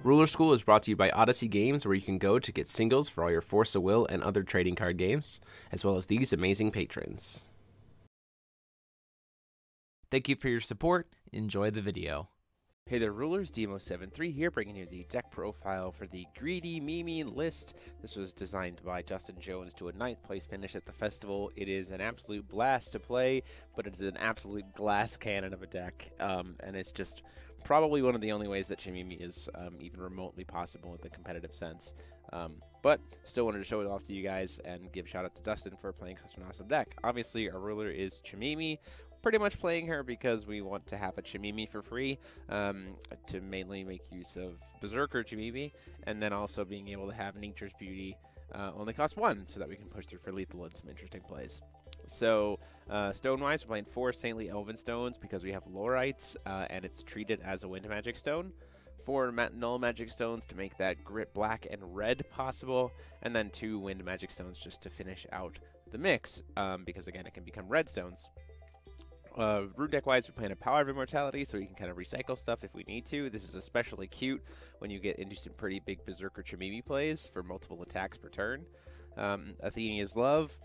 Ruler School is brought to you by Odyssey Games, where you can go to get singles for all your Force of Will and other trading card games, as well as these amazing patrons. Thank you for your support. Enjoy the video. Hey there, Rulers, Demo73 here, bringing you the deck profile for the Greedy Mimi list. This was designed by Dustin Jones to a 9th place finish at the festival. It is an absolute blast to play, but it's an absolute glass cannon of a deck, and it's just probably one of the only ways that Chimimi is even remotely possible in the competitive sense. But still wanted to show it off to you guys and give a shout out to Dustin for playing such an awesome deck. Obviously, our ruler is Chimimi. Pretty much playing her because we want to have a Chimimi for free, to mainly make use of Berserker Chimimi, and then also being able to have Nature's Beauty only cost 1, so that we can push through for lethal in some interesting plays. So, stone-wise, we're playing 4 Saintly Elven Stones because we have Lorites, and it's treated as a Wind Magic Stone. 4 Null Magic Stones to make that Grit Black and Red possible, and then 2 Wind Magic Stones just to finish out the mix, because again, it can become Red Stones. Rune deck-wise, we're playing a Power of Immortality, so we can kind of recycle stuff if we need to. This is especially cute when you get into some pretty big Berserker Chimimi plays for multiple attacks per turn. Athena's Love.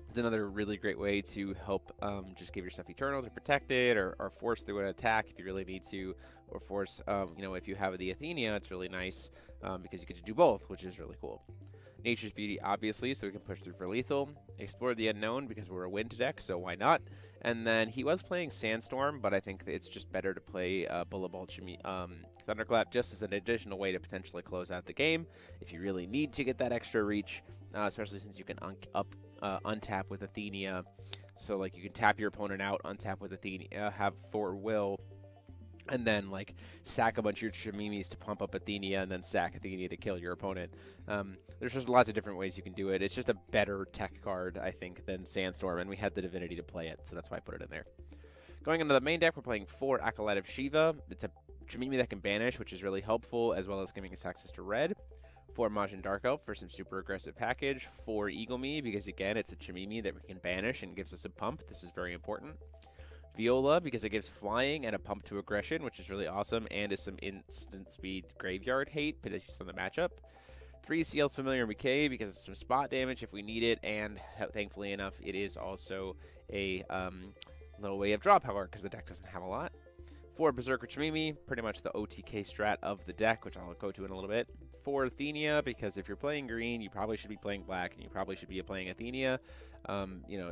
It's another really great way to help just give your stuff Eternal to protect it, or force through an attack if you really need to, or force, if you have the Athena, it's really nice because you get to do both, which is really cool. Nature's Beauty, obviously, so we can push through for lethal. Explore the Unknown, because we're a wind deck, so why not? And then he was playing Sandstorm, but I think it's just better to play Bullet Ball Thunderclap just as an additional way to potentially close out the game if you really need to get that extra reach, especially since you can untap with Athena. So, like, you can tap your opponent out, untap with Athena, have 4 will, and then, like, sack a bunch of your Chimimis to pump up Athena, and then sack Athena to kill your opponent. There's just lots of different ways you can do it. It's just a better tech card, I think, than Sandstorm, and we had the Divinity to play it, so that's why I put it in there. Going into the main deck, we're playing 4 Acolyte of Shiva. It's a Chimimi that can banish, which is really helpful, as well as giving us access to red. 4 Majin Dark Elf for some super aggressive package. 4 Eagle Me, because again, it's a Chimimi that we can banish and gives us a pump. This is very important. Viola, because it gives flying and a pump to aggression, which is really awesome, and is some instant speed graveyard hate based on the matchup. 3 CL's Familiar McKay, because it's some spot damage if we need it, and thankfully enough, it is also a little way of draw power, because the deck doesn't have a lot. 4 Berserker Chimimi, pretty much the OTK strat of the deck, which I'll go to in a little bit. 4 Athena, because if you're playing green, you probably should be playing black, and you probably should be playing Athena.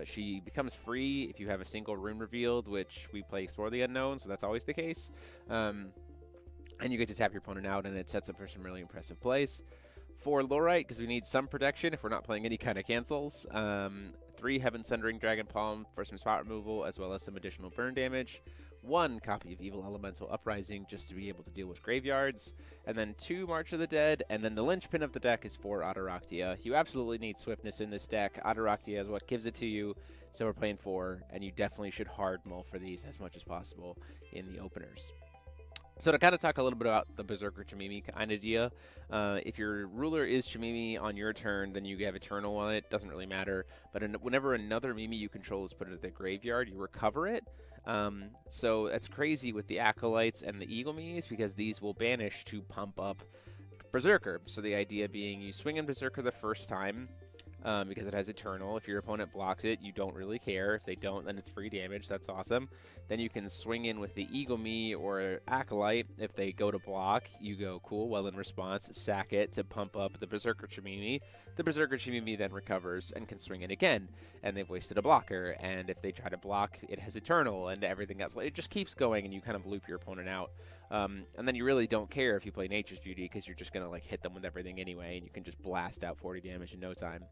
She becomes free if you have a single rune revealed, which we play Explore the Unknown, so that's always the case. And you get to tap your opponent out, and it sets up for some really impressive plays. 4 Lorite, because we need some protection if we're not playing any kind of cancels. 3 Heaven Sundering Dragon Palm for some spot removal, as well as some additional burn damage. 1 copy of Evil Elemental Uprising, just to be able to deal with graveyards. And then 2 March of the Dead, and then the linchpin of the deck is 4 Ataraktia. You absolutely need swiftness in this deck. Ataraktia is what gives it to you, so we're playing 4, and you definitely should hard mull for these as much as possible in the openers. So to kind of talk a little bit about the Berserker Chimimi kind of idea, if your ruler is Chimimi on your turn, then you have Eternal on it. Doesn't really matter. But whenever another Mimi you control is put into the graveyard, you recover it. So that's crazy with the Acolytes and the Eagle Mimis, because these will banish to pump up Berserker. So the idea being you swing in Berserker the first time, because it has Eternal. If your opponent blocks it, you don't really care. If they don't, then it's free damage. That's awesome. Then you can swing in with the Eagle Me or Acolyte. If they go to block, you go, cool, well, in response, sack it to pump up the Berserker Chimimi. The Berserker Chimimi then recovers and can swing it again, and they've wasted a blocker. And if they try to block, it has Eternal and everything else. It just keeps going, and you kind of loop your opponent out. And then you really don't care if you play Nature's Beauty, because you're just going to like hit them with everything anyway, and you can just blast out 40 damage in no time.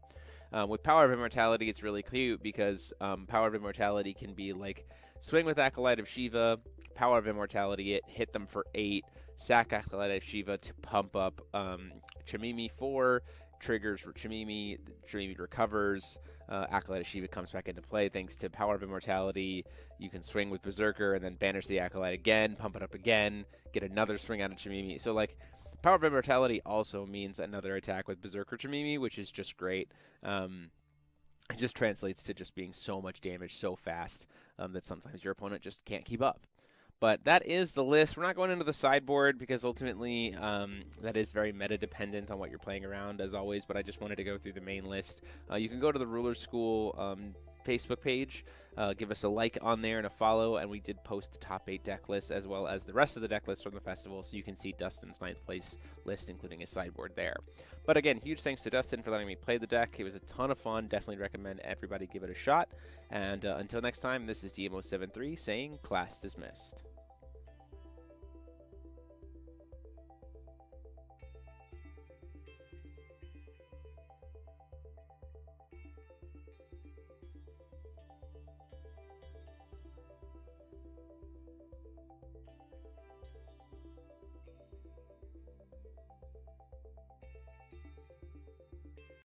With Power of Immortality, it's really cute because Power of Immortality can be like swing with Acolyte of Shiva, Power of Immortality it, hit them for 8, sack Acolyte of Shiva to pump up Chimimi 4, triggers for Chimimi, Chimimi recovers, Acolyte of Shiva comes back into play thanks to Power of Immortality. You can swing with Berserker and then banish the Acolyte again, pump it up again, get another swing out of Chimimi. So like Power of Immortality also means another attack with Berserker Chimimi, which is just great. It just translates to just being so much damage so fast that sometimes your opponent just can't keep up. But that is the list. We're not going into the sideboard because ultimately that is very meta dependent on what you're playing around, as always, but I just wanted to go through the main list. You can go to the Ruler School Facebook page, give us a like on there and a follow, and we did post the top 8 deck lists as well as the rest of the deck lists from the festival, so you can see Dustin's 9th place list, including his sideboard there. But again, huge thanks to Dustin for letting me play the deck. It was a ton of fun. Definitely recommend everybody give it a shot. And until next time, this is DMO73 saying class dismissed.